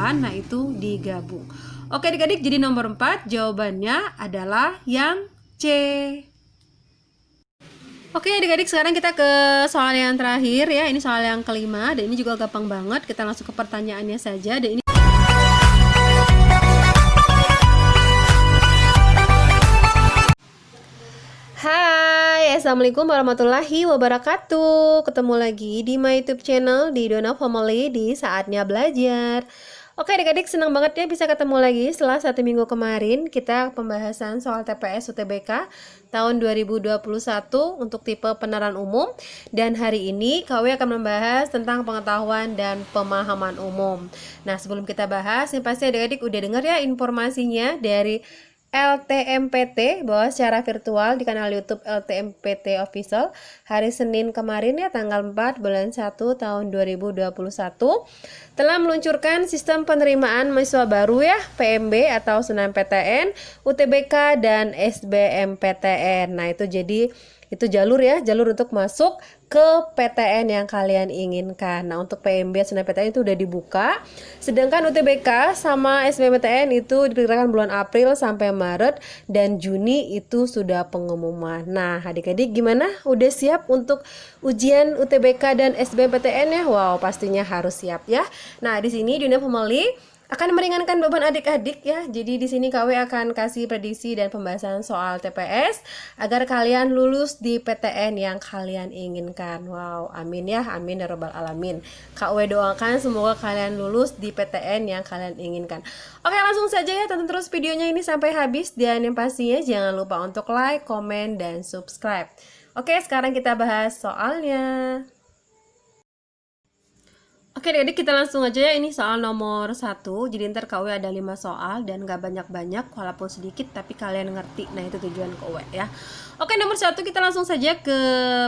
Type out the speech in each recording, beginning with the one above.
an, nah itu digabung. Oke adik-adik, jadi nomor 4 jawabannya adalah yang C. Oke adik-adik, sekarang kita ke soal yang terakhir ya. Ini soal yang kelima dan ini juga gampang banget. Kita langsung ke pertanyaannya saja. Dan ini Hai, assalamualaikum warahmatullahi wabarakatuh. Ketemu lagi di my YouTube channel di Dona Family di Saatnya Belajar. Oke adik-adik, senang banget ya bisa ketemu lagi setelah 1 minggu kemarin. Kita pembahasan soal TPS UTBK tahun 2021 untuk tipe penerangan umum. Dan hari ini KW akan membahas tentang pengetahuan dan pemahaman umum. Nah sebelum kita bahas, ini pasti adik-adik udah dengar ya informasinya dari LTMPT bahwa secara virtual di kanal YouTube LTMPT Official hari Senin kemarin ya tanggal 4 bulan 1 tahun 2021 telah meluncurkan sistem penerimaan mahasiswa baru ya PMB atau SNMPTN, UTBK dan SBMPTN. Nah itu jadi itu jalur untuk masuk ke PTN yang kalian inginkan. Nah untuk PMB SNMPTN itu udah dibuka, sedangkan UTBK sama SBMPTN itu diperkirakan bulan April sampai Maret dan Juni itu sudah pengumuman. Nah adik-adik gimana? Udah siap untuk ujian UTBK dan SBMPTN ya? Wow pastinya harus siap ya. Nah di sini Dunia Family akan meringankan beban adik-adik ya. Jadi di sini KW akan kasih prediksi dan pembahasan soal TPS agar kalian lulus di PTN yang kalian inginkan. Wow, amin ya, amin ya rabbal alamin. KW doakan semoga kalian lulus di PTN yang kalian inginkan. Oke, langsung saja ya, tonton terus videonya ini sampai habis dan yang pastinya jangan lupa untuk like, komen dan subscribe. Oke, sekarang kita bahas soalnya. Oke adik-adik, kita langsung aja ya, ini soal nomor 1. Jadi ntar KW ada 5 soal dan gak banyak-banyak walaupun sedikit tapi kalian ngerti. Nah itu tujuan KW ya. Oke nomor 1 kita langsung saja ke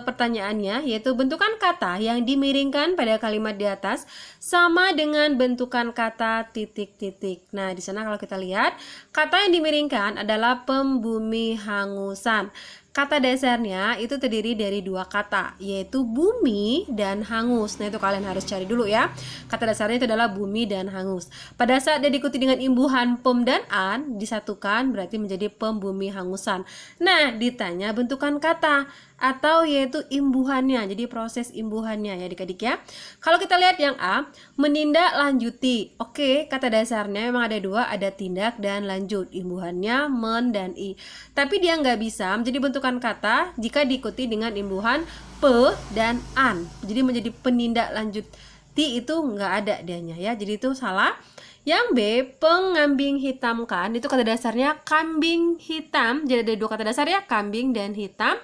pertanyaannya, yaitu bentukan kata yang dimiringkan pada kalimat di atas sama dengan bentukan kata titik-titik. Nah di sana kalau kita lihat kata yang dimiringkan adalah pembumi hangusan. Kata dasarnya itu terdiri dari 2 kata, yaitu bumi dan hangus. Nah itu kalian harus cari dulu ya. Kata dasarnya itu adalah bumi dan hangus. Pada saat dia diikuti dengan imbuhan pem dan an, disatukan berarti menjadi pembumi hangusan. Nah ditanya bentukan kata atau yaitu imbuhannya, jadi proses imbuhannya ya adik-adik ya. Kalau kita lihat yang A, menindaklanjuti. Oke, kata dasarnya memang ada 2, ada tindak dan lanjut, imbuhannya men dan i. Tapi dia nggak bisa menjadi bentukan kata jika diikuti dengan imbuhan pe dan an, jadi menjadi penindaklanjuti itu nggak ada dianya ya, jadi itu salah. Yang B, pengambing hitamkan, itu kata dasarnya kambing hitam, jadi ada 2 kata dasar ya, kambing dan hitam.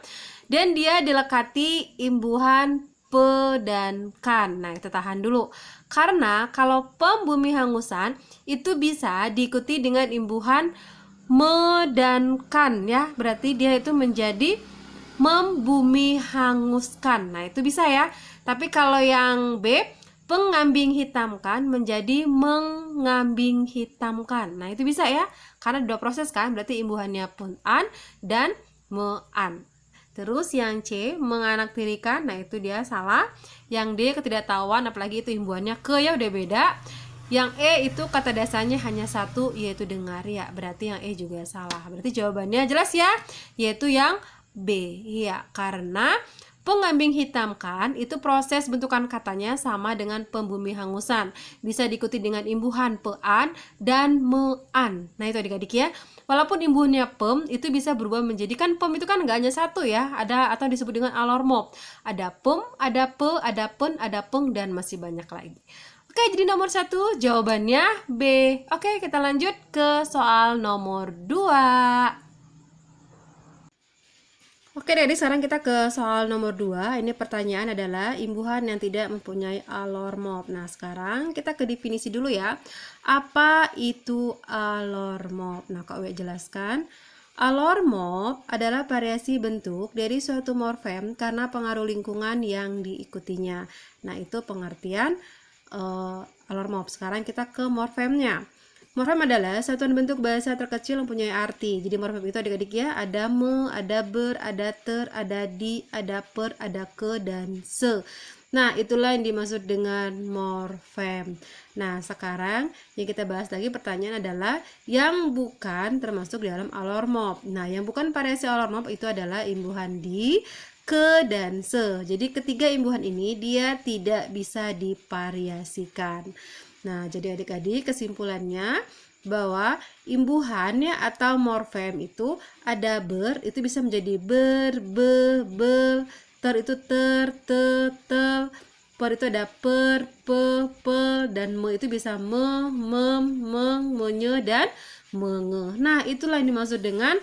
Dan dia dilekati imbuhan pe dan kan. Nah kita tahan dulu. Karena kalau pembumi hangusan itu bisa diikuti dengan imbuhan me dan kan ya. Berarti dia itu menjadi membumi hanguskan. Nah itu bisa ya. Tapi kalau yang B, pengambing hitamkan menjadi mengambing hitamkan. Nah itu bisa ya. Karena 2 proses kan. Berarti imbuhannya pun an dan me-an. Terus yang C, menganaktirikan, nah itu dia salah. Yang D, ketidaktahuan, apalagi itu imbuhannya ke ya udah beda. Yang E itu kata dasarnya hanya 1, yaitu dengar ya. Berarti yang E juga salah. Berarti jawabannya jelas ya, yaitu yang B. Ya, karena pengambing hitamkan itu proses bentukan katanya sama dengan pembumi hangusan. Bisa diikuti dengan imbuhan pean dan mean. Nah itu adik-adik ya. Walaupun imbuhannya pem itu bisa berubah menjadi, kan pem itu kan nggak hanya 1 ya, ada atau disebut dengan alormop. Ada pem, ada pe, ada pen, ada peng dan masih banyak lagi. Oke, jadi nomor 1 jawabannya B. Oke, kita lanjut ke soal nomor 2. Oke, jadi sekarang kita ke soal nomor 2. Ini pertanyaan adalah imbuhan yang tidak mempunyai alormop. Nah, sekarang kita ke definisi dulu ya. Apa itu alormop? Nah, Kak Uwe jelaskan. Alormop adalah variasi bentuk dari suatu morfem karena pengaruh lingkungan yang diikutinya. Nah, itu pengertian alormop. Sekarang kita ke morfemnya. Morfem adalah satuan bentuk bahasa terkecil yang mempunyai arti. Jadi morfem itu adik-adik ya, ada me, ada ber, ada ter, ada di, ada per, ada ke, dan se. Nah, itulah yang dimaksud dengan morfem. Nah, sekarang yang kita bahas lagi pertanyaan adalah yang bukan termasuk di dalam alormop. Nah, yang bukan variasi alormop itu adalah imbuhan di, ke, dan se. Jadi ketiga imbuhan ini dia tidak bisa divariasikan. Nah, jadi adik-adik kesimpulannya bahwa imbuhannya atau morfem itu ada ber, itu bisa menjadi ber, be, bel, ter itu ter, te, tel, per itu ada per, pe, pel, dan me itu bisa me, mem, meng, menye, dan menge. Nah, itulah yang dimaksud dengan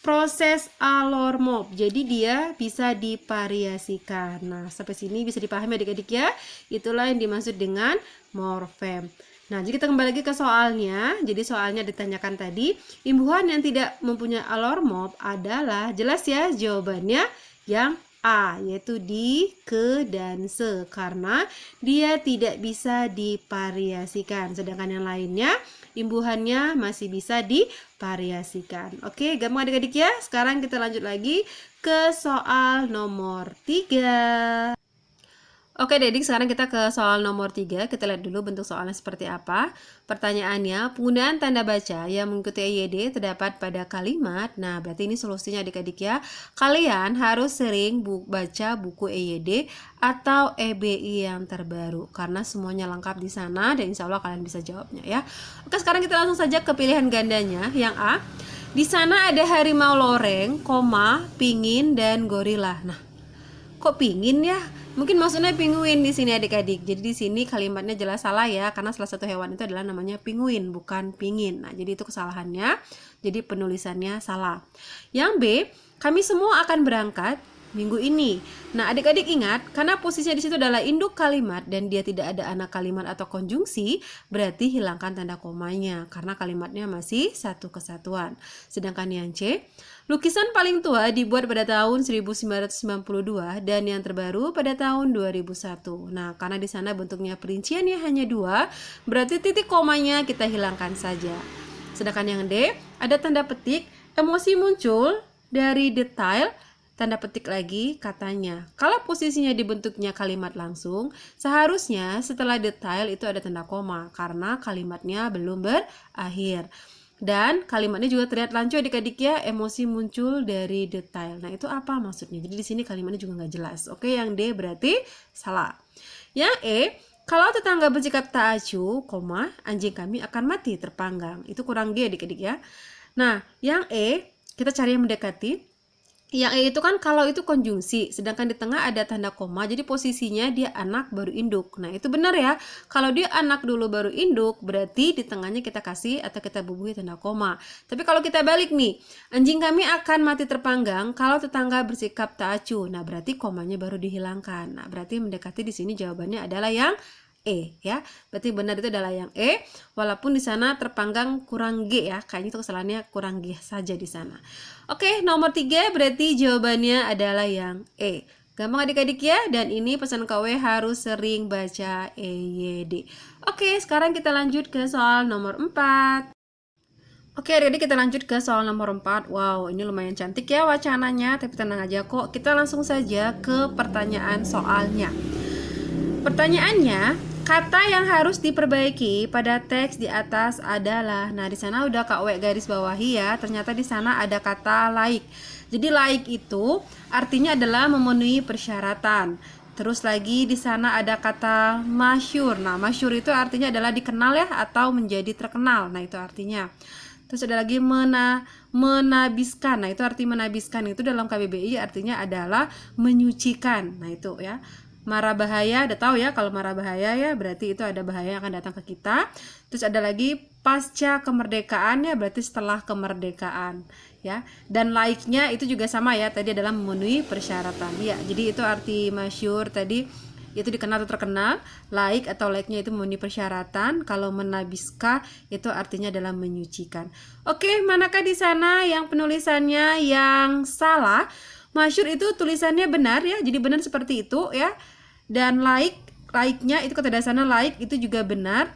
proses alormop. Jadi dia bisa divariasikan. Nah, sampai sini bisa dipahami adik-adik ya. Itulah yang dimaksud dengan morfem. Nah, jadi kita kembali lagi ke soalnya. Jadi soalnya ditanyakan tadi, imbuhan yang tidak mempunyai alormop adalah, jelas ya jawabannya yang A, yaitu di, ke, dan se, karena dia tidak bisa divariasikan. Sedangkan yang lainnya imbuhannya masih bisa divariasikan. Oke, gampang adik-adik ya. Sekarang kita lanjut lagi ke soal nomor 3. Oke Dedik, sekarang kita ke soal nomor 3. Kita lihat dulu bentuk soalnya seperti apa. Pertanyaannya, penggunaan tanda baca yang mengikuti EYD terdapat pada kalimat. Nah, berarti ini solusinya adik-adik ya. Kalian harus sering baca buku EYD atau EBI yang terbaru, karena semuanya lengkap di sana dan insya Allah kalian bisa jawabnya ya. Oke, sekarang kita langsung saja ke pilihan gandanya. Yang A, di sana ada harimau loreng, pingin, dan gorila. Nah, kok pingin ya? Mungkin maksudnya penguin di sini adik-adik. Jadi di sini kalimatnya jelas salah ya, karena salah satu hewan itu adalah namanya penguin, bukan pingin. Nah, jadi itu kesalahannya. Jadi penulisannya salah. Yang B, kami semua akan berangkat minggu ini. Nah, adik-adik ingat, karena posisinya di situ adalah induk kalimat dan dia tidak ada anak kalimat atau konjungsi, berarti hilangkan tanda komanya karena kalimatnya masih satu kesatuan. Sedangkan yang C, lukisan paling tua dibuat pada tahun 1992 dan yang terbaru pada tahun 2001. Nah, karena di sana bentuknya perinciannya hanya 2, berarti titik komanya kita hilangkan saja. Sedangkan yang D, ada tanda petik, emosi muncul dari detail, tanda petik lagi katanya. Kalau posisinya dibentuknya kalimat langsung, seharusnya setelah detail itu ada tanda koma karena kalimatnya belum berakhir. Dan kalimatnya juga terlihat lanjut adik-adik ya, emosi muncul dari detail. Nah, itu apa maksudnya? Jadi di sini kalimatnya juga nggak jelas. Oke, yang D berarti salah. Yang E, kalau tetangga bersikap tak acuh, anjing kami akan mati terpanggang. Itu kurang G adik-adik ya. Nah, yang E, kita cari yang mendekati. Yang E itu kan kalau itu konjungsi, sedangkan di tengah ada tanda koma, jadi posisinya dia anak baru induk. Nah, itu benar ya. Kalau dia anak dulu baru induk, berarti di tengahnya kita kasih atau kita bubuhi tanda koma. Tapi kalau kita balik nih, anjing kami akan mati terpanggang kalau tetangga bersikap tak acuh. Nah, berarti komanya baru dihilangkan. Nah, berarti mendekati di sini jawabannya adalah yang E ya. Berarti benar itu adalah yang E, walaupun di sana terpanggang kurang G ya. Kayaknya itu kesalahannya kurang G saja di sana. Oke, nomor 3 berarti jawabannya adalah yang E. Gampang adik-adik ya, dan ini pesan KW harus sering baca EYD. Oke, sekarang kita lanjut ke soal nomor 4. Oke, adik-adik kita lanjut ke soal nomor 4. Wow, ini lumayan cantik ya wacananya, tapi tenang aja kok. Kita langsung saja ke pertanyaan soalnya. Pertanyaannya, kata yang harus diperbaiki pada teks di atas adalah, nah di sana udah Kak W garis bawahi ya, ternyata di sana ada kata laik. Jadi laik itu artinya adalah memenuhi persyaratan. Terus lagi di sana ada kata masyhur. Nah, masyhur itu artinya adalah dikenal ya atau menjadi terkenal. Nah, itu artinya. Terus ada lagi menabiskan. Nah, itu arti menabiskan itu dalam KBBI artinya adalah menyucikan. Nah, itu ya. Mara bahaya, udah tahu ya kalau mara bahaya ya berarti itu ada bahaya yang akan datang ke kita. Terus ada lagi pasca kemerdekaan ya berarti setelah kemerdekaan ya. Dan laiknya itu juga sama ya, tadi adalah memenuhi persyaratan ya. Jadi itu arti masyhur tadi itu dikenal atau terkenal, laik atau laiknya itu memenuhi persyaratan. Kalau menabiska itu artinya adalah menyucikan. Oke, manakah di sana yang penulisannya yang salah? Masyhur itu tulisannya benar ya, jadi benar seperti itu ya. Dan laiknya itu kata dasarnya laik itu juga benar.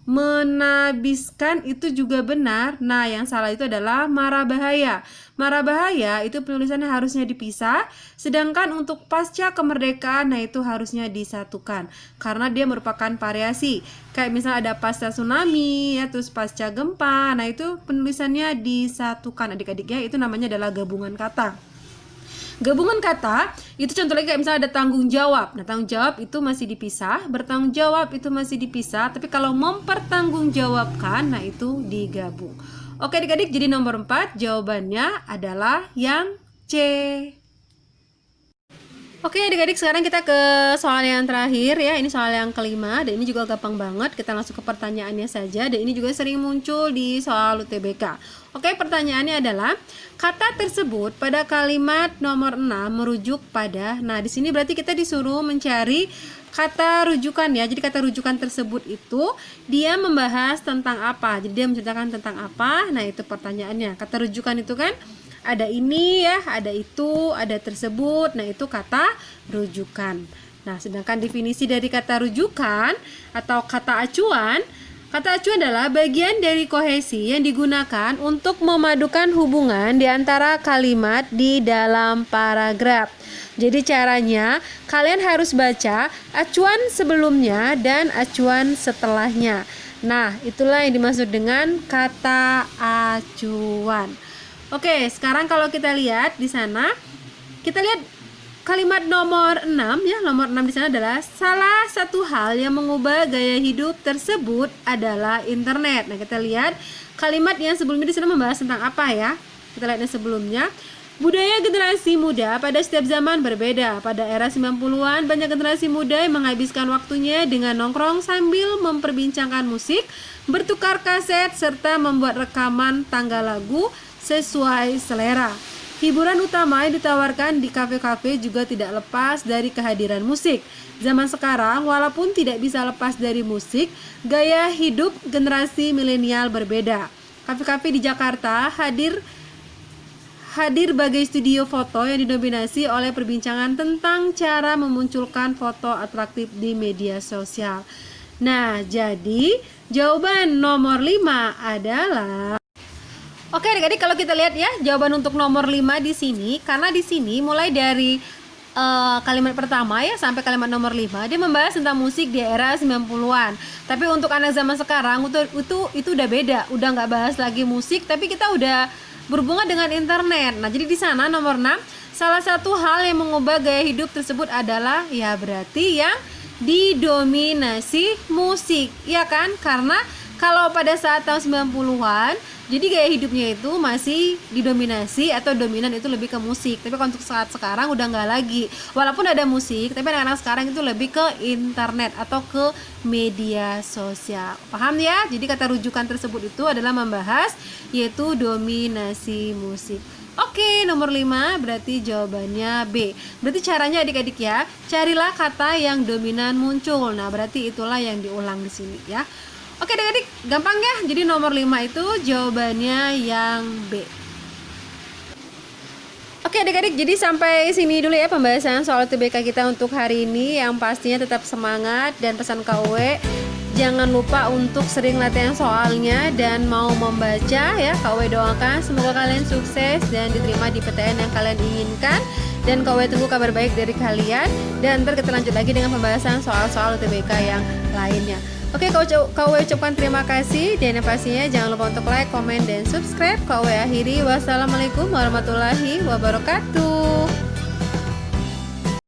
menabiskan itu juga benar. Nah, yang salah itu adalah mara bahaya. Mara bahaya itu penulisannya harusnya dipisah, sedangkan untuk pasca kemerdekaan, nah itu harusnya disatukan karena dia merupakan variasi. Kayak misalnya ada pasca tsunami, ya, terus pasca gempa, nah itu penulisannya disatukan adik-adik ya, itu namanya adalah gabungan kata. Gabungan kata itu contoh lagi kayak misalnya ada tanggung jawab. Nah, tanggung jawab itu masih dipisah, bertanggung jawab itu masih dipisah, tapi kalau mempertanggungjawabkan, nah itu digabung. Oke adik-adik, jadi nomor 4 jawabannya adalah yang C. Oke adik-adik, sekarang kita ke soal yang terakhir ya. Ini soal yang kelima dan ini juga gampang banget. Kita langsung ke pertanyaannya saja, dan ini juga sering muncul di soal UTBK. Oke, pertanyaannya adalah kata tersebut pada kalimat nomor 6 merujuk pada. Nah, di sini berarti kita disuruh mencari kata rujukan ya. Jadi kata rujukan tersebut itu dia membahas tentang apa? Jadi dia menceritakan tentang apa? Nah, itu pertanyaannya. Kata rujukan itu kan ada ini ya, ada itu, ada tersebut. Nah, itu kata rujukan. Nah, sedangkan definisi dari kata rujukan atau kata acuan, kata acuan adalah bagian dari kohesi yang digunakan untuk memadukan hubungan di antara kalimat di dalam paragraf. Jadi caranya kalian harus baca acuan sebelumnya dan acuan setelahnya. Nah, itulah yang dimaksud dengan kata acuan. Oke, sekarang kalau kita lihat di sana, kita lihat kalimat nomor 6 ya. Nomor 6 di sana adalah salah satu hal yang mengubah gaya hidup tersebut adalah internet. Nah, kita lihat kalimat yang sebelumnya di sana membahas tentang apa ya? Kita lihat yang sebelumnya. Budaya generasi muda pada setiap zaman berbeda. Pada era 90-an, banyak generasi muda yang menghabiskan waktunya dengan nongkrong sambil memperbincangkan musik, bertukar kaset, serta membuat rekaman tangga lagu sesuai selera. Hiburan utama yang ditawarkan di kafe-kafe juga tidak lepas dari kehadiran musik. Zaman sekarang, walaupun tidak bisa lepas dari musik, gaya hidup generasi milenial berbeda. Kafe-kafe di Jakarta hadir bagai studio foto yang didominasi oleh perbincangan tentang cara memunculkan foto atraktif di media sosial. Nah, jadi jawaban nomor 5 adalah. Oke adik-adik, kalau kita lihat ya jawaban untuk nomor 5 di sini, karena di sini mulai dari kalimat pertama ya sampai kalimat nomor 5 dia membahas tentang musik di era 90-an. Tapi untuk anak zaman sekarang itu udah beda, udah nggak bahas lagi musik, tapi kita udah berhubungan dengan internet. Nah, jadi di sana nomor 6 salah satu hal yang mengubah gaya hidup tersebut adalah ya berarti yang didominasi musik, ya kan? Karena kalau pada saat tahun 90-an, jadi gaya hidupnya itu masih didominasi atau dominan itu lebih ke musik. Tapi kalau untuk saat sekarang udah nggak lagi. Walaupun ada musik, tapi anak-anak sekarang itu lebih ke internet atau ke media sosial. Paham ya? Jadi kata rujukan tersebut itu adalah membahas yaitu dominasi musik. Oke, nomor 5 berarti jawabannya B. Berarti caranya adik-adik ya, carilah kata yang dominan muncul. Nah, berarti itulah yang diulang di sini ya. Oke adik-adik, gampang ya. Jadi nomor 5 itu jawabannya yang B. Oke adik-adik, jadi sampai sini dulu ya pembahasan soal TBK kita untuk hari ini. Yang pastinya tetap semangat dan pesan KW, jangan lupa untuk sering latihan soalnya dan mau membaca ya. KW doakan semoga kalian sukses dan diterima di PTN yang kalian inginkan. Dan KW tunggu kabar baik dari kalian. Dan ntar kita lanjut lagi dengan pembahasan soal-soal UTBK yang lainnya. Oke, KW ucapkan terima kasih. Dan yang pastinya jangan lupa untuk like, komen, dan subscribe. KW akhiri. Wassalamualaikum warahmatullahi wabarakatuh.